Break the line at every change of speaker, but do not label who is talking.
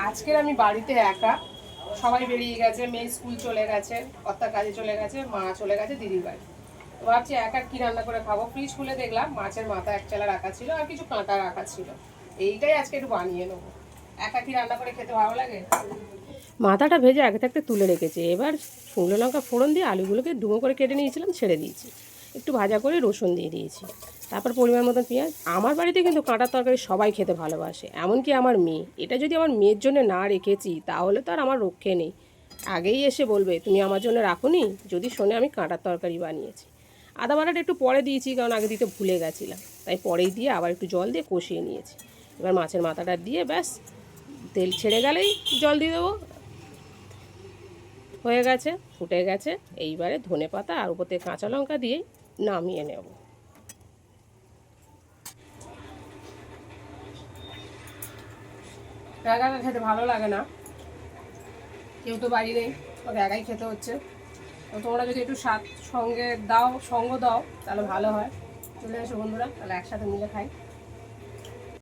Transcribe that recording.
আজকের আমি বাড়িতে একা, সবাই বেরিয়ে গেছে, মেয়ে স্কুল চলে গেছে, কর্তা কাজে চলে গেছে, মা চলে গেছে দিদির বাড়ি। তো ভাবছি একা কি রান্না করে খাবো। ফ্রিজ খুলে দেখলাম মাছের মাথা এক চালা রাখা ছিল আর কিছু কাঁটা রাখা ছিল, এইটাই আজকে একটু বানিয়ে নেবো। একা কি রান্না করে খেতে ভালো লাগে। মাথাটা ভেজে আগে থাকতে তুলে রেখেছি, এবার শুকনো লঙ্কা ফোড়ন দিয়ে আলুগুলোকে ডুমো করে কেটে নিয়েছিলাম, ছেড়ে দিয়েছি, একটু ভাজা করে রসুন দিয়ে দিয়েছি, তারপর পরিমাণ মতন পেঁয়াজ। আমার বাড়িতে কিন্তু কাঁটার তরকারি সবাই খেতে ভালোবাসে, এমনকি আমার মেয়ে। এটা যদি আমার মেয়ের জন্য না রেখেছি তাহলে তো আর আমার রক্ষে নেই, আগেই এসে বলবে তুমি আমার জন্য রাখোনি, যদি শোনে আমি কাঁটার তরকারি বানিয়েছি। আদা বাটাটা একটু পরে দিয়েছি, কারণ আগে দিতে ভুলে গেছিলাম, তাই পরেই দিয়ে আবার একটু জল দিয়ে কষিয়ে নিয়েছি। এবার মাছের মাথাটা দিয়ে ব্যাস তেল ছেড়ে গেলেই জল দিয়ে দেবো। হয়ে গেছে, ফুটে গেছে। এইবারে ধনেপাতা আর উপর থেকে কাঁচা লঙ্কা দিয়ে নামিয়ে নেব। একা একা খেতে ভালো লাগে না, কেউ তো বাড়ি নেই, ওকে একাই খেতে হচ্ছে। তো তোমরা যদি একটু সঙ্গ দাও তাহলে ভালো হয়। চলে এসো বন্ধুরা, তাহলে একসাথে মিলে খাই।